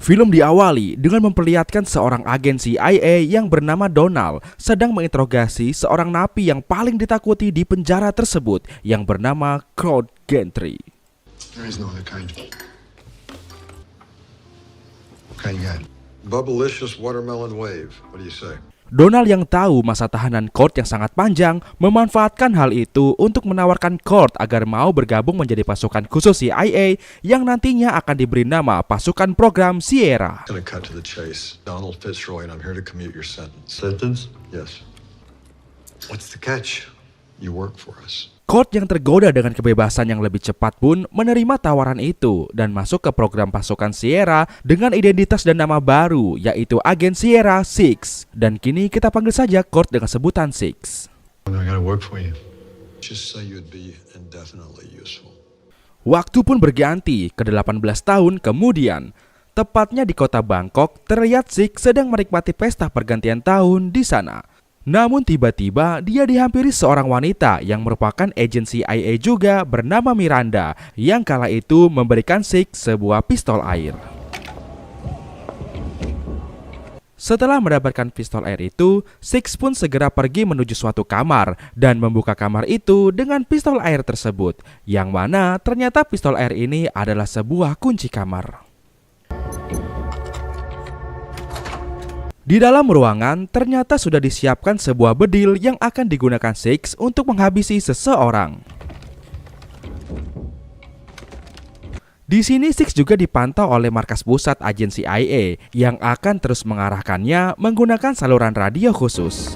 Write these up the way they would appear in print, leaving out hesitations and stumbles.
Film diawali dengan memperlihatkan seorang agen CIA yang bernama Donald sedang menginterogasi seorang napi yang paling ditakuti di penjara tersebut yang bernama Claude Gentry. There is no other kind. What kind you got? Bubblicious watermelon wave. What do you say? Donald yang tahu masa tahanan Kurt yang sangat panjang memanfaatkan hal itu untuk menawarkan Kurt agar mau bergabung menjadi pasukan khusus CIA yang nantinya akan diberi nama pasukan program Sierra. Gonna cut to the chase. Donald Fitzroy, and I'm here to commute your sentence. Sentence? Yes. What's the catch? You work for us. Kurt yang tergoda dengan kebebasan yang lebih cepat pun menerima tawaran itu dan masuk ke program pasukan Sierra dengan identitas dan nama baru, yaitu agen Sierra 6. Dan kini kita panggil saja Kurt dengan sebutan 6. I gotta work for you. Just say you'd be indefinitely useful. Waktu pun berganti ke 18 tahun kemudian. Tepatnya di kota Bangkok, terlihat Six sedang menikmati pesta pergantian tahun di sana. Namun tiba-tiba dia dihampiri seorang wanita yang merupakan agen CIA juga bernama Miranda yang kala itu memberikan Six sebuah pistol air. Setelah mendapatkan pistol air itu, Six pun segera pergi menuju suatu kamar dan membuka kamar itu dengan pistol air tersebut, yang mana ternyata pistol air ini adalah sebuah kunci kamar. Di dalam ruangan ternyata sudah disiapkan sebuah bedil yang akan digunakan Six untuk menghabisi seseorang. Di sini Six juga dipantau oleh markas pusat agen CIA yang akan terus mengarahkannya menggunakan saluran radio khusus.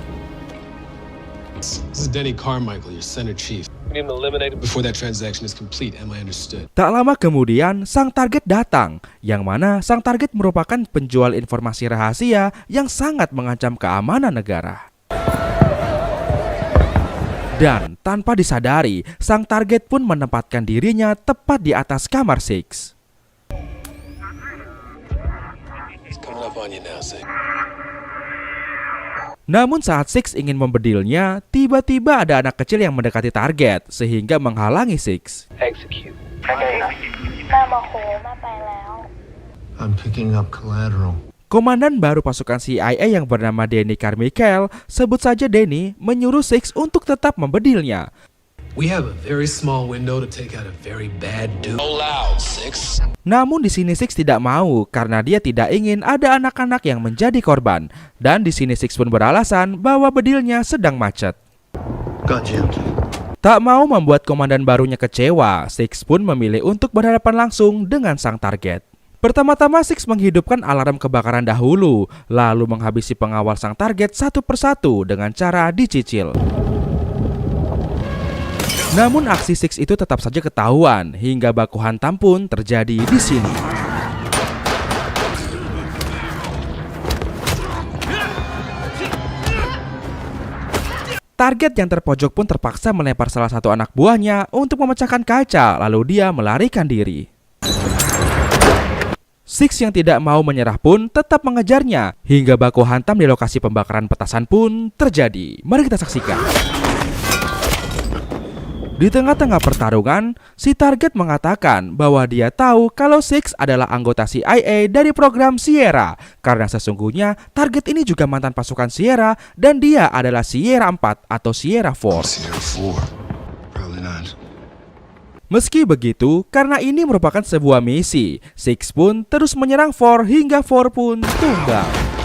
This is Denny Carmichael, your center chief. We need him eliminated before that transaction is complete. Am I understood? Tak lama kemudian, sang target datang, yang mana sang target merupakan penjual informasi rahasia yang sangat mengancam keamanan negara. Dan tanpa disadari, sang target pun menempatkan dirinya tepat di atas kamar Six. It's coming up on you now, Sig. Namun saat Six ingin membedilnya, tiba-tiba ada anak kecil yang mendekati target sehingga menghalangi Six. Execute. I'm picking up collateral. Komandan baru pasukan CIA yang bernama Denny Carmichael, sebut saja Denny, menyuruh Six untuk tetap membedilnya. We have a very small window to take out a very bad dude. So loud, Six. Namun di sini Six tidak mau karena dia tidak ingin ada anak-anak yang menjadi korban. Dan di sini Six pun beralasan bahwa bedilnya sedang macet. Got jammed. Tak mau membuat komandan barunya kecewa, Six pun memilih untuk berhadapan langsung dengan sang target. Pertama-tama Six menghidupkan alarm kebakaran dahulu, lalu menghabisi pengawal sang target satu persatu dengan cara dicicil. Namun aksi Six itu tetap saja ketahuan hingga baku hantam pun terjadi di sini. Target yang terpojok pun terpaksa melempar salah satu anak buahnya untuk memecahkan kaca, lalu dia melarikan diri. Six yang tidak mau menyerah pun tetap mengejarnya hingga baku hantam di lokasi pembakaran petasan pun terjadi. Mari kita saksikan. Di tengah-tengah pertarungan, si target mengatakan bahwa dia tahu kalau Six adalah anggota CIA dari program Sierra. Karena sesungguhnya target ini juga mantan pasukan Sierra dan dia adalah Sierra 4 atau Sierra 4. Sierra 4. Probably not. Meski begitu, karena ini merupakan sebuah misi, Six pun terus menyerang 4 hingga 4 pun tumbang.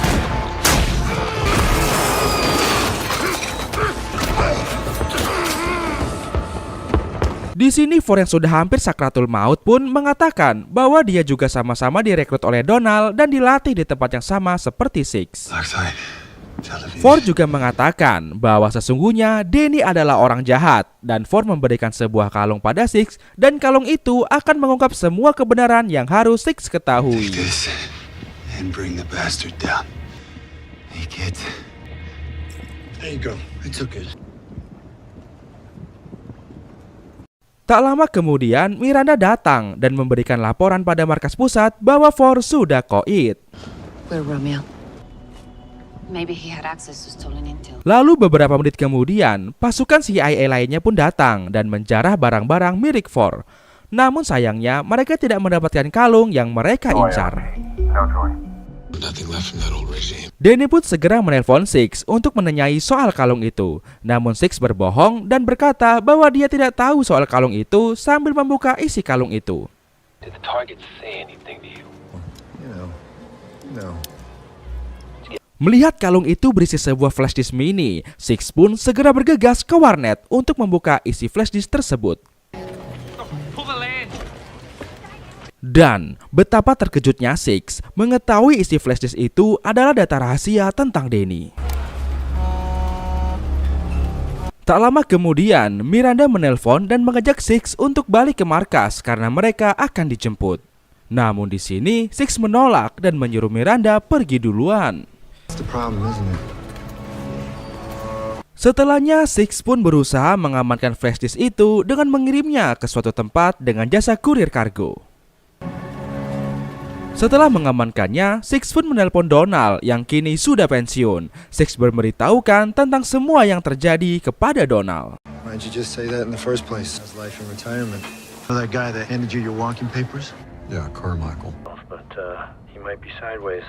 Di sini Ford yang sudah hampir sakratul maut pun mengatakan bahwa dia juga sama-sama direkrut oleh Donald dan dilatih di tempat yang sama seperti Six. Ford juga mengatakan bahwa sesungguhnya Denny adalah orang jahat dan Ford memberikan sebuah kalung pada Six dan kalung itu akan mengungkap semua kebenaran yang harus Six ketahui. Tak lama kemudian, Miranda datang dan memberikan laporan pada markas pusat bahwa Ford sudah koit. Lalu beberapa menit kemudian, pasukan CIA lainnya pun datang dan menjarah barang-barang milik Ford. Namun sayangnya, mereka tidak mendapatkan kalung yang mereka incar. Nothing left from that old regime. Danny pun segera menelpon Six untuk menanyai soal kalung itu. Namun Six berbohong dan berkata bahwa dia tidak tahu soal kalung itu sambil membuka isi kalung itu. Did the target say anything to you? No. Melihat kalung itu berisi sebuah flash disk mini, Six pun segera bergegas ke warnet untuk membuka isi flash disk tersebut. Dan betapa terkejutnya Six mengetahui isi flash disk itu adalah data rahasia tentang Danny. Tak lama kemudian, Miranda menelpon dan mengajak Six untuk balik ke markas karena mereka akan dijemput. Namun di sini Six menolak dan menyuruh Miranda pergi duluan. That's the problem, isn't it? Setelahnya, Six pun berusaha mengamankan flash disk itu dengan mengirimnya ke suatu tempat dengan jasa kurir kargo. Setelah mengamankannya, Six pun menelpon Donald yang kini sudah pensiun. Six memberitahukan tentang semua yang terjadi kepada Donald. Why'd you just say that in the first place? How's life in retirement? Know that guy that handed you your walking papers? Yeah, Carmichael. But he might be sideways.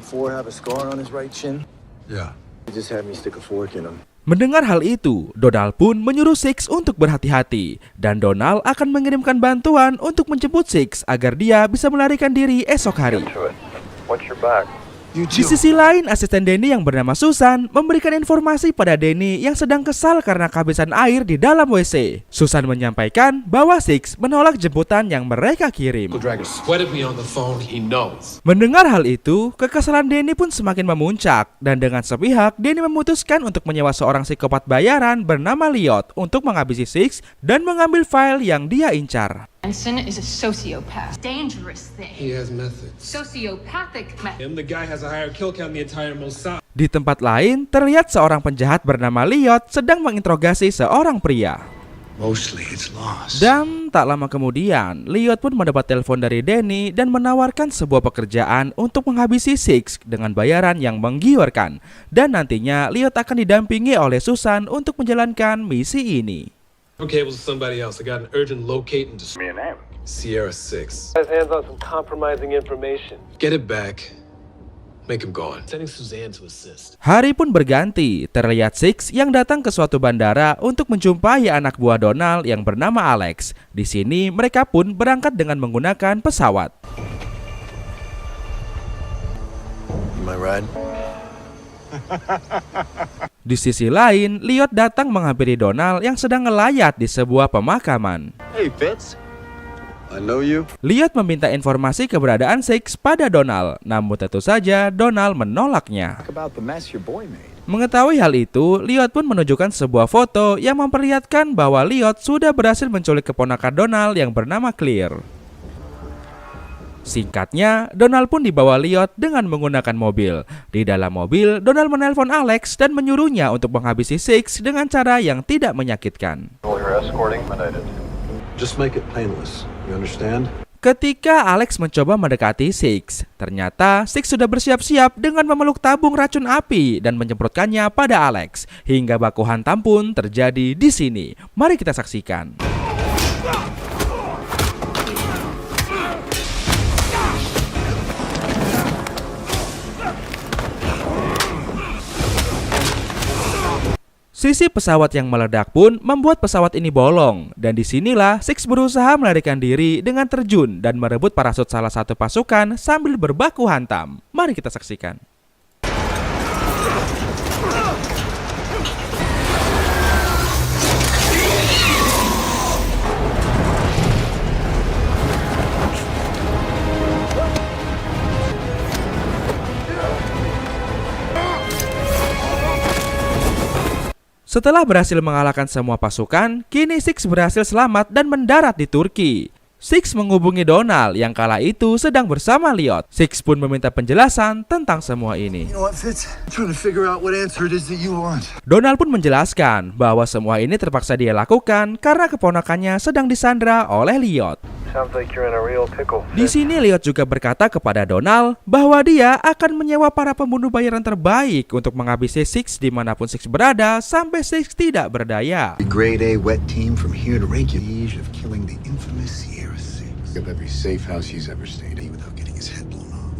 Four have a scar on his right chin. Yeah. He just had me stick a fork in him. Mendengar hal itu, Donald pun menyuruh Six untuk berhati-hati. Dan Donald akan mengirimkan bantuan untuk menjemput Six agar dia bisa melarikan diri esok hari. To it. Watch your back. Di sisi lain, asisten Danny yang bernama Susan memberikan informasi pada Danny yang sedang kesal karena kehabisan air di dalam WC. Susan menyampaikan bahwa Six menolak jemputan yang mereka kirim. Dragon sweated me on the phone. He knows. Mendengar hal itu, kekesalan Danny pun semakin memuncak. Dan dengan sepihak, Danny memutuskan untuk menyewa seorang psikopat bayaran bernama Liot untuk menghabisi Six dan mengambil file yang dia incar. Benson is a sociopath. Dangerous thing. He has methods. Sociopathic method. The guy has a higher kill count than the entire Mossad. Di tempat lain, terlihat seorang penjahat bernama Liot sedang menginterogasi seorang pria. Mostly it's lost. Dan tak lama kemudian, Liot pun mendapat telepon dari Danny dan menawarkan sebuah pekerjaan untuk menghabisi Six dengan bayaran yang menggiurkan. Dan nantinya Liot akan didampingi oleh Susan untuk menjalankan misi ini. Okay, it was somebody else. I got an urgent locate and Me a name. Sierra 6. Has hands on some compromising information. Get it back. Make him gone. Sending Suzanne to assist. Hari pun berganti, terlihat Six yang datang ke suatu bandara untuk menjumpai anak buah Donald yang bernama Alex. Di sini mereka pun berangkat dengan menggunakan pesawat. My ride? Di sisi lain, Liot datang menghampiri Donald yang sedang ngelayat di sebuah pemakaman. Hey, Fitz. I know you. Liot meminta informasi keberadaan Six pada Donald, namun tentu saja Donald menolaknya. Talk about the mess your boy made. Mengetahui hal itu, Liot pun menunjukkan sebuah foto yang memperlihatkan bahwa Liot sudah berhasil menculik keponakan Donald yang bernama Claire. Singkatnya, Donald pun dibawa Liot dengan menggunakan mobil. Di dalam mobil, Donald menelpon Alex dan menyuruhnya untuk menghabisi Six dengan cara yang tidak menyakitkan. You're escorting United. Just make it painless. You understand? Ketika Alex mencoba mendekati Six, ternyata Six sudah bersiap-siap dengan memeluk tabung racun api dan menyemprotkannya pada Alex. Hingga baku hantam pun terjadi di sini. Mari kita saksikan. Sisi pesawat yang meledak pun membuat pesawat ini bolong, dan disinilah Six berusaha melarikan diri dengan terjun dan merebut parasut salah satu pasukan sambil berbaku hantam. Mari kita saksikan. Setelah berhasil mengalahkan semua pasukan, kini Six berhasil selamat dan mendarat di Turki. Six menghubungi Donald yang kala itu sedang bersama Liot. Six pun meminta penjelasan tentang semua ini. You know what, Fitz? I'm trying to figure out what answer it is that you want. Donald pun menjelaskan bahwa semua ini terpaksa dia lakukan karena keponakannya sedang disandra oleh Liot. Sounds like you're in a real pickle. Di sini Liot juga berkata kepada Donald bahwa dia akan menyewa para pembunuh bayaran terbaik untuk menghabisi Six dimanapun Six berada sampai Six tidak berdaya. A grade A wet team from here to Reykjavik of killing the infamous Sierra 6. Of every safe house he's ever stayed in without getting his head blown off.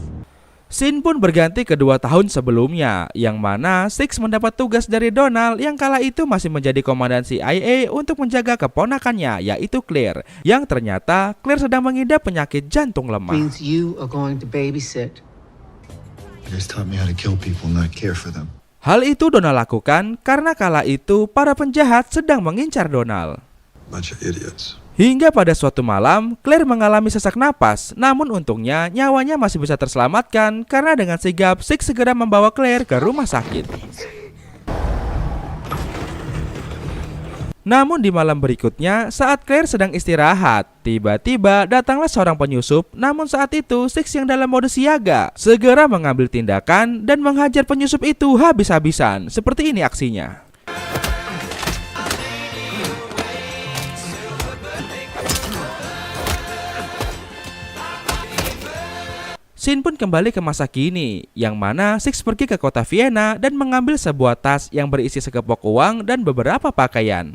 Scene pun berganti ke 2 tahun sebelumnya, yang mana Six mendapat tugas dari Donald yang kala itu masih menjadi komandan CIA untuk menjaga keponakannya, yaitu Claire, yang ternyata Claire sedang mengidap penyakit jantung lemah. Means you are going to babysit. You guys taught me how to kill people, not care for them. Hal itu Donald lakukan karena kala itu para penjahat sedang mengincar Donald. Bunch of idiots. Hingga pada suatu malam, Claire mengalami sesak napas, namun untungnya nyawanya masih bisa terselamatkan karena dengan sigap Six segera membawa Claire ke rumah sakit. Namun di malam berikutnya, saat Claire sedang istirahat, tiba-tiba datanglah seorang penyusup. Namun saat itu Six yang dalam mode siaga segera mengambil tindakan dan menghajar penyusup itu habis-habisan. Seperti ini aksinya. Scene pun kembali ke masa kini, yang mana Six pergi ke kota Vienna dan mengambil sebuah tas yang berisi sekepok uang dan beberapa pakaian.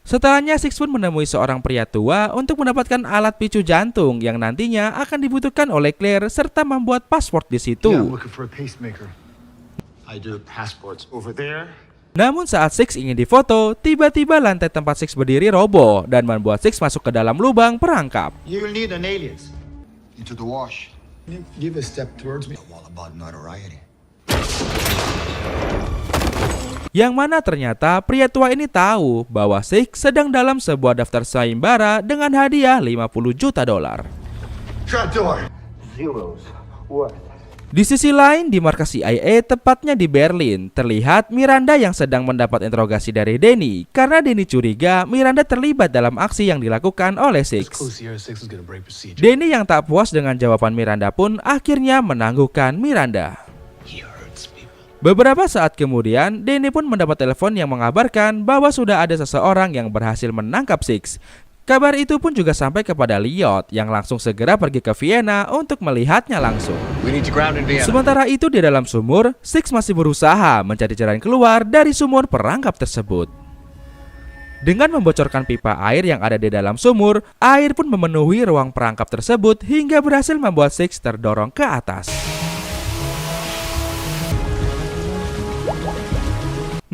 Setelahnya Six pun menemui seorang pria tua untuk mendapatkan alat picu jantung yang nantinya akan dibutuhkan oleh Claire serta membuat paspor di situ. Yeah, I'm looking for a pacemaker. I do passports over there. Namun saat Six ingin difoto, tiba-tiba lantai tempat Six berdiri roboh dan membuat Six masuk ke dalam lubang perangkap. You'll need an alias. Into the wash. Give a step towards me. All about notoriety. Yang mana ternyata pria tua ini tahu bahwa Six sedang dalam sebuah daftar sayembara dengan hadiah $50 juta. Trapdoor. Zeros. What? Di sisi lain, di markas CIA, tepatnya di Berlin, terlihat Miranda yang sedang mendapat interogasi dari Danny karena Danny curiga Miranda terlibat dalam aksi yang dilakukan oleh Six. Danny yang tak puas dengan jawaban Miranda pun akhirnya menangguhkan Miranda. Beberapa saat kemudian, Danny pun mendapat telepon yang mengabarkan bahwa sudah ada seseorang yang berhasil menangkap Six. Kabar itu pun juga sampai kepada Lyot yang langsung segera pergi ke Vienna untuk melihatnya langsung. Sementara itu di dalam sumur, Six masih berusaha mencari jalan keluar dari sumur perangkap tersebut. Dengan membocorkan pipa air yang ada di dalam sumur, air pun memenuhi ruang perangkap tersebut hingga berhasil membuat Six terdorong ke atas.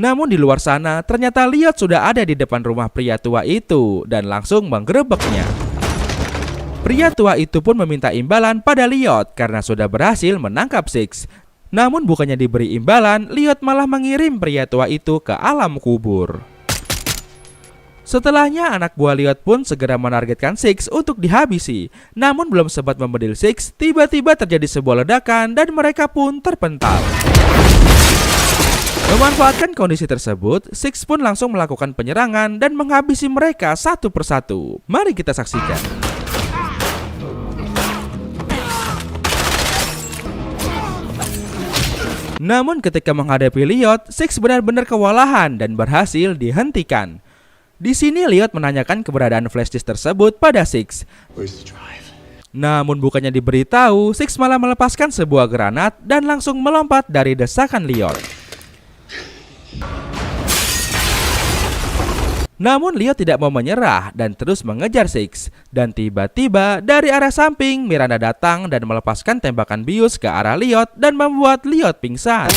Namun di luar sana, ternyata Lyot sudah ada di depan rumah pria tua itu dan langsung menggerebeknya. Pria tua itu pun meminta imbalan pada Lyot karena sudah berhasil menangkap Six. Namun bukannya diberi imbalan, Lyot malah mengirim pria tua itu ke alam kubur. Setelahnya anak buah Lyot pun segera menargetkan Six untuk dihabisi. Namun belum sempat membedil Six, tiba-tiba terjadi sebuah ledakan dan mereka pun terpental. Memanfaatkan kondisi tersebut, Six pun langsung melakukan penyerangan dan menghabisi mereka satu persatu. Mari kita saksikan. Namun ketika menghadapi Lyot, Six benar-benar kewalahan dan berhasil dihentikan. Di sini Lyot menanyakan keberadaan flash disk tersebut pada Six. Namun bukannya diberitahu, Six malah melepaskan sebuah granat dan langsung melompat dari desakan Lyot. Namun Lyot tidak mau menyerah dan terus mengejar Six. Dan tiba-tiba dari arah samping Miranda datang dan melepaskan tembakan bius ke arah Lyot dan membuat Lyot pingsan.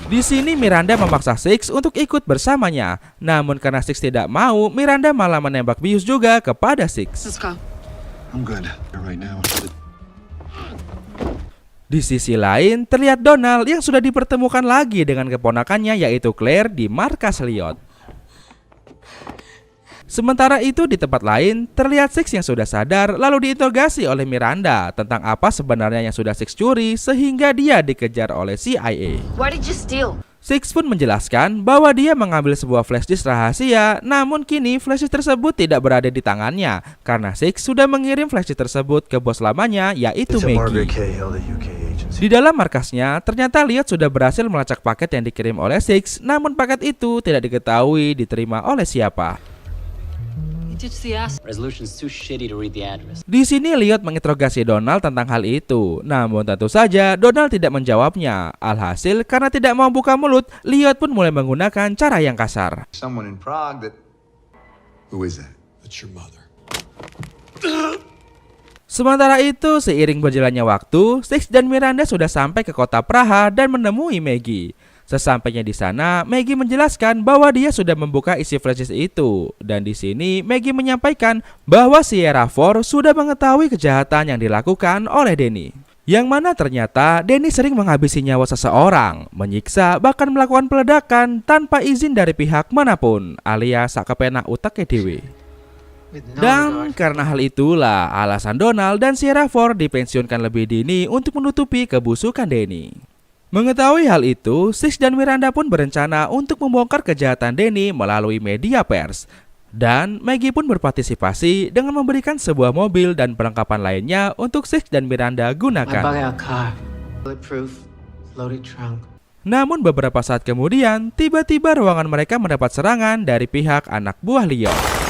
Di sini Miranda memaksa Six untuk ikut bersamanya. Namun karena Six tidak mau, Miranda malah menembak bius juga kepada Six. I'm good. Right now. Di sisi lain, terlihat Donald yang sudah dipertemukan lagi dengan keponakannya yaitu Claire di markas Lyot. Sementara itu di tempat lain, terlihat Six yang sudah sadar lalu diinterogasi oleh Miranda tentang apa sebenarnya yang sudah Six curi sehingga dia dikejar oleh CIA. What did you steal? Six pun menjelaskan bahwa dia mengambil sebuah flash disk rahasia, namun kini flash disk tersebut tidak berada di tangannya karena Six sudah mengirim flash disk tersebut ke bos lamanya yaitu Maggie. Di dalam markasnya, ternyata Lyot sudah berhasil melacak paket yang dikirim oleh Six, namun paket itu tidak diketahui diterima oleh siapa. Di sini Lyot menginterogasi Donald tentang hal itu, namun tentu saja Donald tidak menjawabnya. Alhasil karena tidak mau buka mulut, Lyot pun mulai menggunakan cara yang kasar. Someone in Prague that... Who is that? That's your mother. Sementara itu, seiring berjalannya waktu, Six dan Miranda sudah sampai ke kota Praha dan menemui Maggie. Sesampainya di sana, Maggie menjelaskan bahwa dia sudah membuka isi flashdisk itu. Dan di sini, Maggie menyampaikan bahwa Sierra 4 sudah mengetahui kejahatan yang dilakukan oleh Danny. Yang mana ternyata Danny sering menghabisi nyawa seseorang, menyiksa, bahkan melakukan peledakan tanpa izin dari pihak manapun, alias sakepena utake dhewe. Dan karena hal itulah alasan Donald dan Sierra 4 dipensiunkan lebih dini untuk menutupi kebusukan Danny. Mengetahui hal itu, Six dan Miranda pun berencana untuk membongkar kejahatan Danny melalui media pers. Dan Maggie pun berpartisipasi dengan memberikan sebuah mobil dan perlengkapan lainnya untuk Six dan Miranda gunakan. Namun beberapa saat kemudian, tiba-tiba ruangan mereka mendapat serangan dari pihak anak buah Liot.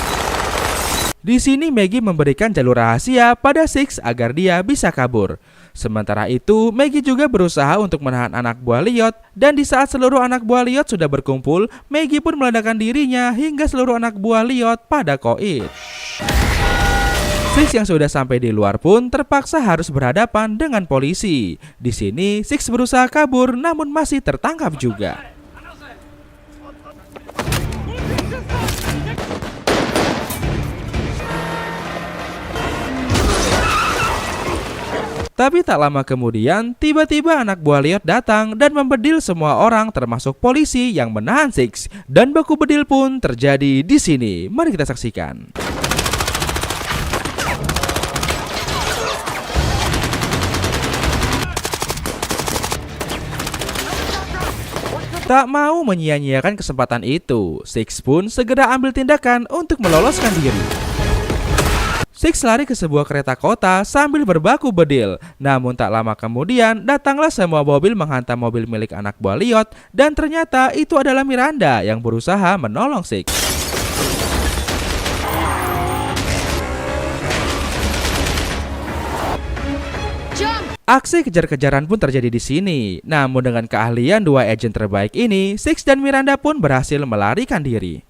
Di sini Maggie memberikan jalur rahasia pada Six agar dia bisa kabur. Sementara itu, Maggie juga berusaha untuk menahan anak buah Liot, dan di saat seluruh anak buah Liot sudah berkumpul, Maggie pun meledakkan dirinya hingga seluruh anak buah Liot pada koit. Six yang sudah sampai di luar pun terpaksa harus berhadapan dengan polisi. Di sini, Six berusaha kabur namun masih tertangkap juga. Tapi tak lama kemudian, tiba-tiba anak buah Liot datang dan membedil semua orang termasuk polisi yang menahan Six. Dan baku bedil pun terjadi di sini. Mari kita saksikan. Tak mau menyia-nyiakan kesempatan itu, Six pun segera ambil tindakan untuk meloloskan diri. Six lari ke sebuah kereta kota sambil berbaku bedil. Namun tak lama kemudian datanglah semua mobil menghantam mobil milik anak buah Liot. Dan ternyata itu adalah Miranda yang berusaha menolong Six. Aksi kejar-kejaran pun terjadi di sini. Namun dengan keahlian dua agen terbaik ini, Six dan Miranda pun berhasil melarikan diri.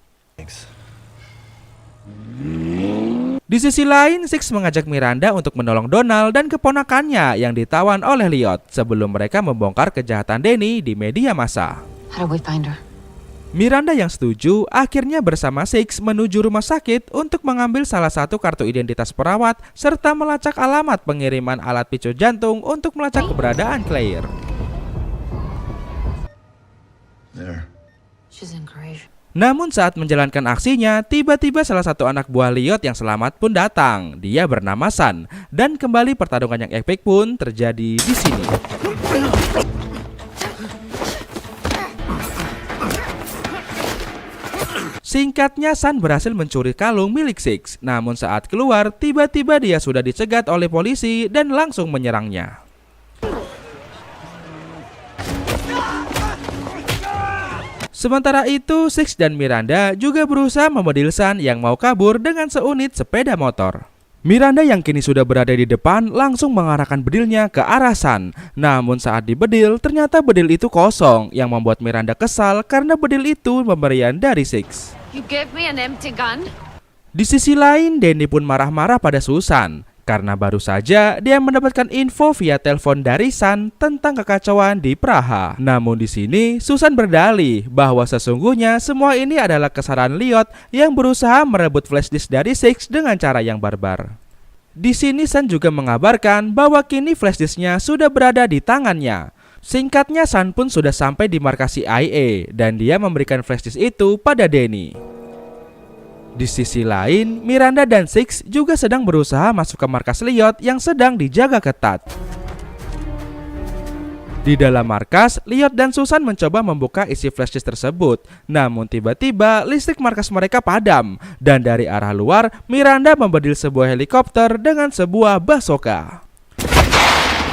Di sisi lain, Six mengajak Miranda untuk menolong Donald dan keponakannya yang ditawan oleh Liot sebelum mereka membongkar kejahatan Danny di media massa. Miranda yang setuju akhirnya bersama Six menuju rumah sakit untuk mengambil salah satu kartu identitas perawat serta melacak alamat pengiriman alat picu jantung untuk melacak keberadaan Claire. Namun saat menjalankan aksinya, tiba-tiba salah satu anak buah Liot yang selamat pun datang. Dia bernama Sun, dan kembali pertarungan yang epik pun terjadi di sini. Singkatnya, Sun berhasil mencuri kalung milik Six. Namun saat keluar, tiba-tiba dia sudah dicegat oleh polisi dan langsung menyerangnya. Sementara itu, Six dan Miranda juga berusaha membedil Sun yang mau kabur dengan seunit sepeda motor. Miranda yang kini sudah berada di depan langsung mengarahkan bedilnya ke arah Sun. Namun saat dibedil, ternyata bedil itu kosong yang membuat Miranda kesal karena bedil itu pemberian dari Six. Di sisi lain, Danny pun marah-marah pada Susan karena baru saja dia mendapatkan info via telepon dari Sun tentang kekacauan di Praha. Namun di sini Susan berdalih bahwa sesungguhnya semua ini adalah kesalahan Liot yang berusaha merebut flashdisk dari Six dengan cara yang barbar. Di sini Sun juga mengabarkan bahwa kini flashdisknya sudah berada di tangannya. Singkatnya, Sun pun sudah sampai di markas CIA dan dia memberikan flashdisk itu pada Danny. Di sisi lain, Miranda dan Six juga sedang berusaha masuk ke markas Liot yang sedang dijaga ketat. Di dalam markas, Liot dan Susan mencoba membuka isi flashdisk tersebut. Namun tiba-tiba listrik markas mereka padam. Dan dari arah luar, Miranda membedil sebuah helikopter dengan sebuah bazooka.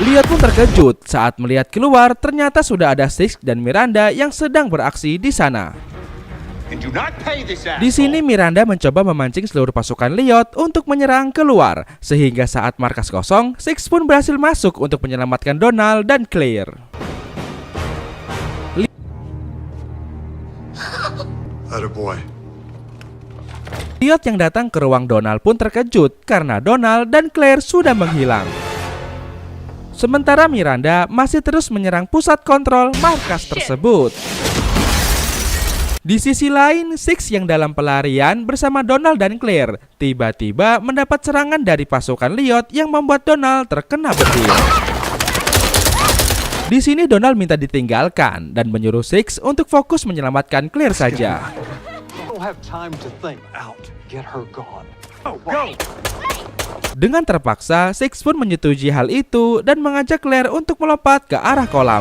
Liot pun terkejut saat melihat keluar ternyata sudah ada Six dan Miranda yang sedang beraksi di sana. Di sini Miranda mencoba memancing seluruh pasukan Liot untuk menyerang keluar, sehingga saat markas kosong, Six pun berhasil masuk untuk menyelamatkan Donald dan Claire. Attaboy. Elliot yang datang ke ruang Donald pun terkejut karena Donald dan Claire sudah menghilang. Sementara Miranda masih terus menyerang pusat kontrol markas tersebut. Di sisi lain, Six yang dalam pelarian bersama Donald dan Claire tiba-tiba mendapat serangan dari pasukan Elliot yang membuat Donald terkena petir. Di sini Donald minta ditinggalkan dan menyuruh Six untuk fokus menyelamatkan Claire saja. Dengan terpaksa, Six pun menyetujui hal itu dan mengajak Claire untuk melompat ke arah kolam.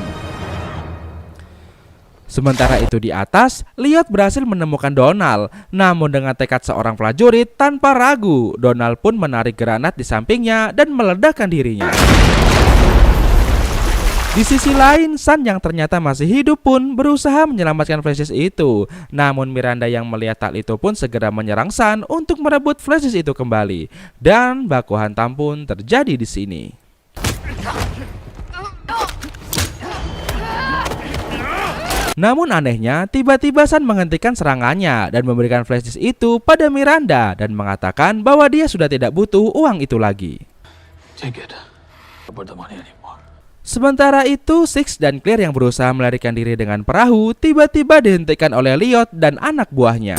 Sementara itu di atas, Elliot berhasil menemukan Donald. Namun dengan tekad seorang prajurit, tanpa ragu, Donald pun menarik granat di sampingnya dan meledakkan dirinya. Di sisi lain, Sun yang ternyata masih hidup pun berusaha menyelamatkan flashes itu. Namun Miranda yang melihat hal itu pun segera menyerang Sun untuk merebut flashes itu kembali. Dan baku hantam pun terjadi di sini. Namun anehnya, tiba-tiba Sun menghentikan serangannya dan memberikan flashes itu pada Miranda dan mengatakan bahwa dia sudah tidak butuh uang itu lagi. Sementara itu, Six dan Claire yang berusaha melarikan diri dengan perahu tiba-tiba dihentikan oleh Elliot dan anak buahnya.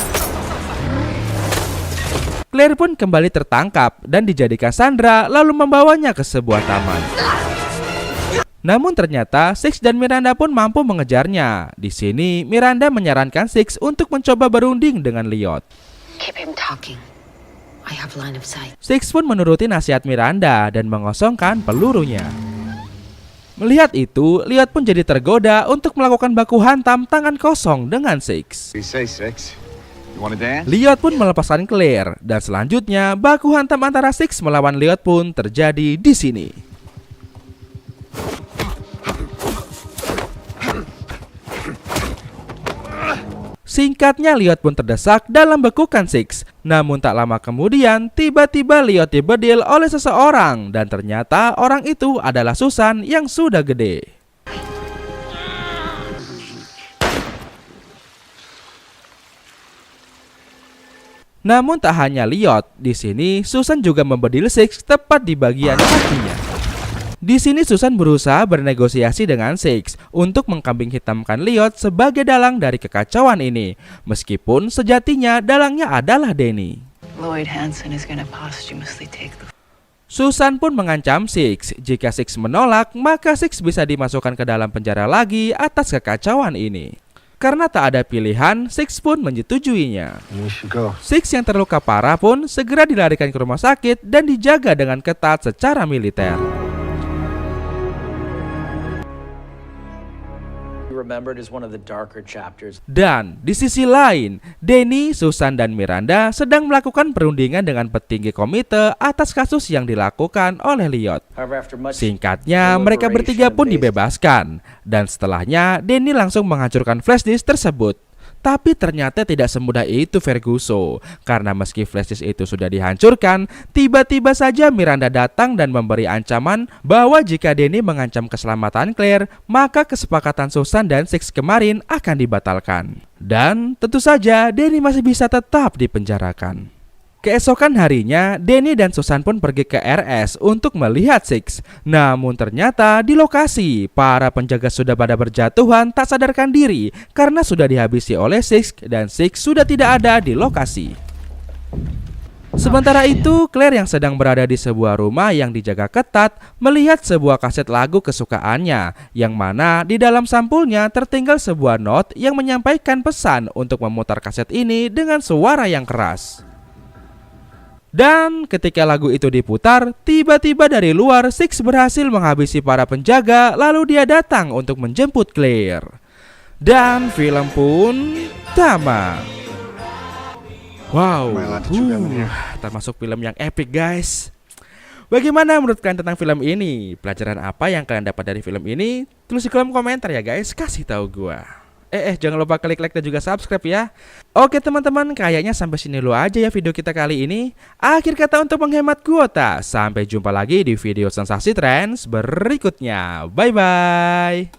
Claire pun kembali tertangkap dan dijadikan sandera lalu membawanya ke sebuah taman. Namun ternyata Six dan Miranda pun mampu mengejarnya. Di sini Miranda menyarankan Six untuk mencoba berunding dengan Elliot. Keep him talking. I have line of sight. Six pun menuruti nasihat Miranda dan mengosongkan pelurunya. Melihat itu, Elliot pun jadi tergoda untuk melakukan baku hantam tangan kosong dengan Six. Elliot pun melepaskan Claire dan selanjutnya baku hantam antara Six melawan Elliot pun terjadi di sini. Singkatnya, Elliot pun terdesak dalam bekukan Six. Namun tak lama kemudian, tiba-tiba Elliot dibedil oleh seseorang. Dan ternyata orang itu adalah Susan yang sudah gede. Namun tak hanya Elliot, di sini Susan juga membedil Six tepat di bagian kakinya. Di sini Susan berusaha bernegosiasi dengan Six untuk mengkambing hitamkan Elliot sebagai dalang dari kekacauan ini, meskipun sejatinya dalangnya adalah Danny. Lloyd Hansen is gonna posthumously take the... Susan pun mengancam Six, jika Six menolak maka Six bisa dimasukkan ke dalam penjara lagi atas kekacauan ini. Karena tak ada pilihan, Six pun menyetujuinya. Six yang terluka parah pun segera dilarikan ke rumah sakit dan dijaga dengan ketat secara militer. Dan di sisi lain, Danny, Susan, dan Miranda sedang melakukan perundingan dengan petinggi komite atas kasus yang dilakukan oleh Elliot. Singkatnya, mereka bertiga pun dibebaskan. Dan setelahnya, Danny langsung menghancurkan flash disk tersebut. Tapi ternyata tidak semudah itu Ferguson, karena meski flash disk itu sudah dihancurkan, tiba-tiba saja Miranda datang dan memberi ancaman bahwa jika Danny mengancam keselamatan Claire, maka kesepakatan Susan dan Six kemarin akan dibatalkan. Dan tentu saja Danny masih bisa tetap dipenjarakan. Keesokan harinya, Danny dan Susan pun pergi ke RS untuk melihat Six. Namun ternyata di lokasi, para penjaga sudah pada berjatuhan tak sadarkan diri karena sudah dihabisi oleh Six dan Six sudah tidak ada di lokasi. Sementara itu, Claire yang sedang berada di sebuah rumah yang dijaga ketat melihat sebuah kaset lagu kesukaannya, yang mana di dalam sampulnya tertinggal sebuah not yang menyampaikan pesan untuk memutar kaset ini dengan suara yang keras. Dan ketika lagu itu diputar, tiba-tiba dari luar Six berhasil menghabisi para penjaga, lalu dia datang untuk menjemput Claire. Dan film pun tamat. Wow, termasuk film yang epic guys. Bagaimana menurut kalian tentang film ini? Pelajaran apa yang kalian dapat dari film ini? Tulis di kolom komentar ya guys, kasih tahu gua. Jangan lupa klik like dan juga subscribe ya. Oke teman-teman, kayaknya sampai sini dulu aja ya video kita kali ini. Akhir kata untuk menghemat kuota. Sampai jumpa lagi di video sensasi trends berikutnya. Bye bye.